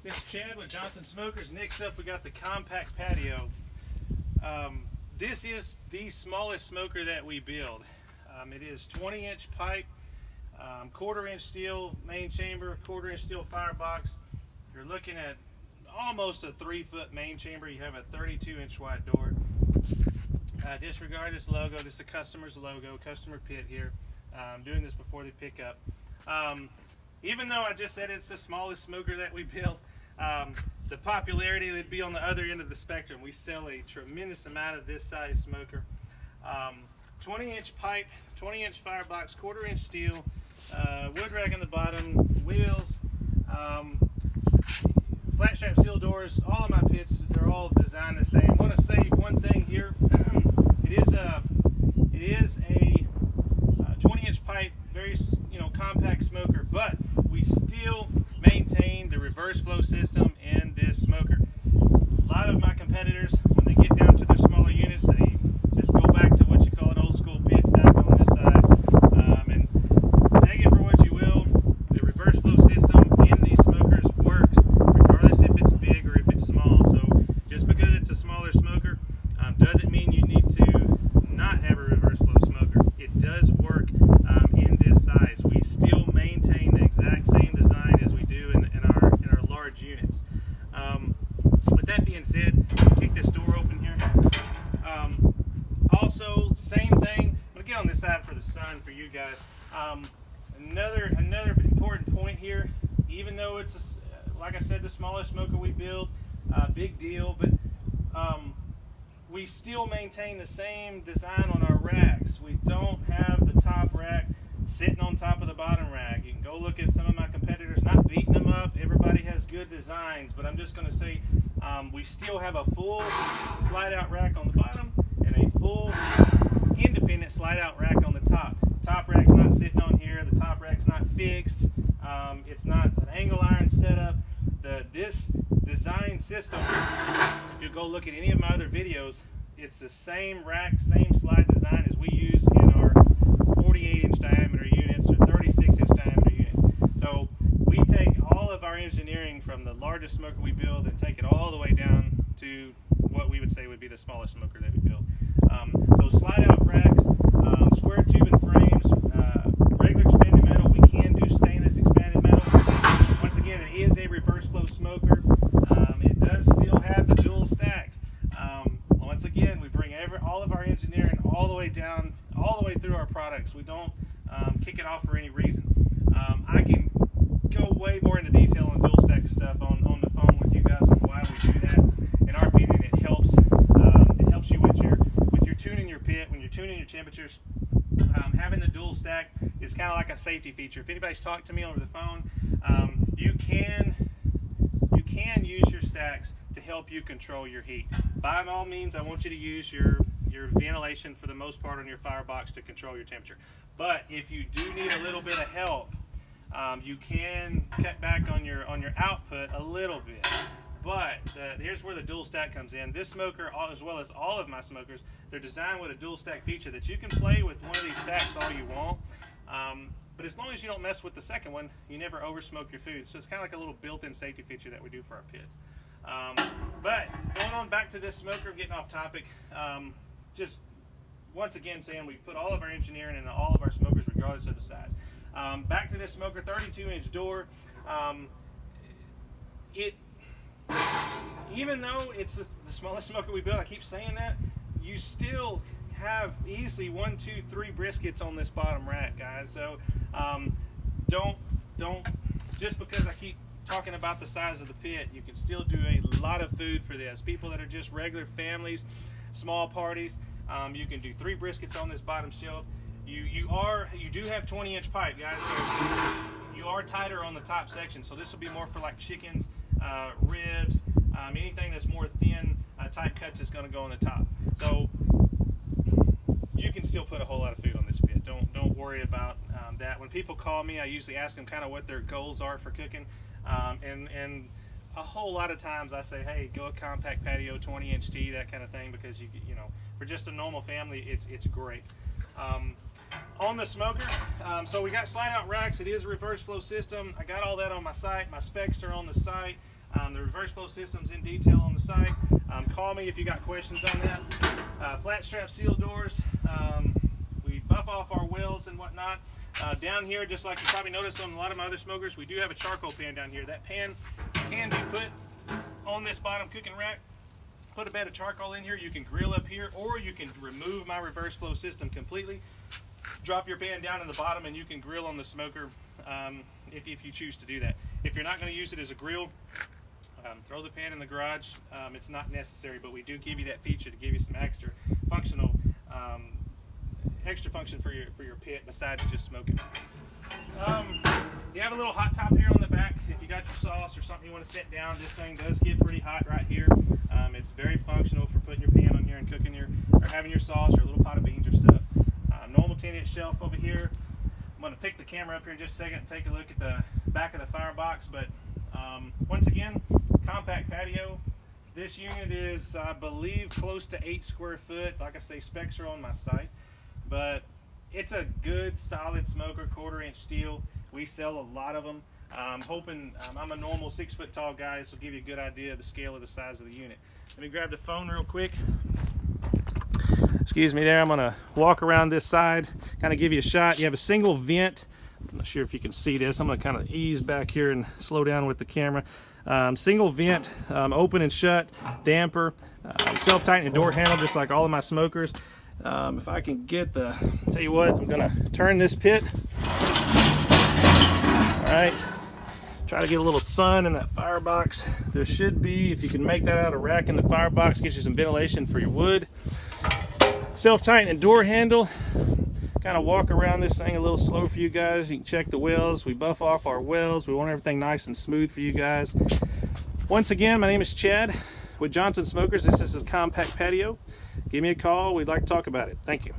This is Chad with Johnson Smokers. Next up, we got the compact patio. This is the smallest smoker that we build. It is 20-inch pipe, quarter-inch steel main chamber, quarter-inch steel firebox. You're looking at almost a 3-foot main chamber. You have a 32-inch wide door. Disregard this logo. This is a customer's logo, customer pit here. I'm doing this before they pick up. Even though I just said it's the smallest smoker that we build, the popularity would be on the other end of the spectrum. We sell a tremendous amount of this size smoker. 20-inch pipe, 20-inch firebox, quarter-inch steel, wood rack on the bottom, wheels, flat strap steel doors. All of my pits, they're all designed the same. I want to say one thing here. It is a 20-inch pipe, very compact smoker, but we still maintain the reverse flow system in this smoker. A lot of my competitors, when they get down to their smaller units, they just go back to what you call an old school pit stack on this side. And take it for what you will, the reverse flow system in these smokers works, regardless if it's big or if it's small. So just because it's a smaller smoker doesn't mean you need to not have a reverse flow smoker. It does work in this size. We still maintain the exact same design as we do in our large units. With that being said, kick this door open here. Also, same thing. I'm gonna get on this side for the sun for you guys. Another important point here. Even though it's like I said, the smallest smoker we build, big deal, but we still maintain the same design on our racks. We don't have the top rack sitting on top of the bottom rack. You can go look at some of my competitors, not beating them up. Everybody has good designs, but I'm just going to say we still have a full slide out rack on the bottom and a full independent slide out rack on the top. Top rack's not sitting on here. The top rack's not fixed. It's not an angle iron setup. This design system, if you go look at any of my other videos, it's the same rack, same slide design as we use in our 48-inch diameter units or 36-inch diameter units. So we take all of our engineering from the largest smoker we build and take it all the way down to what we would say would be the smallest smoker that we build. So slide out racks, square tubing frames, regular expanded metal. We can do stainless expanded metal. Once again, it is a reverse flow smoker. It does still have the dual stacks. Once again, we bring all of our engineering all the way down, all the way through our products. We don't kick it off for any reason. I can go way more into detail on dual stack stuff on the phone with you guys on why we do that. In our opinion, it helps you with your tuning your pit, when you're tuning your temperatures. Having the dual stack is kind of like a safety feature. If anybody's talked to me over the phone, you can use your stacks to help you control your heat. By all means, I want you to use your ventilation for the most part on your firebox to control your temperature. But if you do need a little bit of help, you can cut back on your output a little bit. But here's where the dual stack comes in. This smoker, as well as all of my smokers, they're designed with a dual stack feature that you can play with one of these stacks all you want. But as long as you don't mess with the second one, you never over smoke your food. So it's kind of like a little built-in safety feature that we do for our pits. But going on back to this smoker, getting off topic, just once again saying we put all of our engineering into all of our smokers regardless of the size. Back to this smoker, 32-inch door. Even though it's the smallest smoker we built, I keep saying that, you still have easily 1, 2, 3 briskets on this bottom rack, guys. So don't just because I keep talking about the size of the pit, you can still do a lot of food for this. People that are just regular families, small parties, you can do 3 briskets on this bottom shelf. You do have 20-inch pipe, guys, so you are tighter on the top section. So this will be more for like chickens, ribs, anything that's more thin, tight cuts is going to go on the top. So you can still put a whole lot of food on this pit. Don't worry about that. When people call me, I usually ask them kind of what their goals are for cooking, and a whole lot of times I say, hey, go a compact patio, 20-inch T, that kind of thing, because you know, for just a normal family, it's great. on the smoker, so we got slide out racks. It is a reverse flow system. I got all that on my site. My specs are on the site. The reverse flow system's in detail on the site. Call me if you got questions on that. Flat strap seal doors. We buff off our wells and whatnot. Down here, just like you probably noticed on a lot of my other smokers, we do have a charcoal pan down here. That pan can be put on this bottom cooking rack. Put a bed of charcoal in here. You can grill up here, or you can remove my reverse flow system completely. Drop your pan down in the bottom and you can grill on the smoker if you choose to do that. If you're not going to use it as a grill, throw the pan in the garage. It's not necessary, but we do give you that feature to give you some extra functional function for your pit besides just smoking. You have a little hot top here on the back. If you got your sauce or something you want to set down, this thing does get pretty hot right here. It's very functional for putting your pan on here and cooking or having your sauce or a little pot of beans or stuff. Normal 10-inch shelf over here. I'm going to pick the camera up here in just a second and take a look at the back of the firebox. But once again, compact patio. This unit is, I believe, close to 8 square foot. Like I say, specs are on my site. But it's a good, solid smoker, 1/4-inch steel. We sell a lot of them. I'm hoping, I'm a normal 6 foot tall guy. This will give you a good idea of the scale of the size of the unit. Let me grab the phone real quick. Excuse me there, I'm gonna walk around this side, kind of give you a shot. You have a single vent. I'm not sure if you can see this. I'm gonna kind of ease back here and slow down with the camera. Single vent, open and shut, damper, self-tightening door handle, just like all of my smokers. If I can get tell you what, I'm gonna turn this pit. All right, try to get a little sun in that firebox. There should be, if you can make that out of rack in the firebox, get you some ventilation for your wood. Self-tightening door handle. Kind of walk around this thing a little slow for you guys. You can check the wells. We buff off our wells. We want everything nice and smooth for you guys. Once again, my name is Chad with Johnson Smokers. This is a compact patio. Give me a call. We'd like to talk about it. Thank you.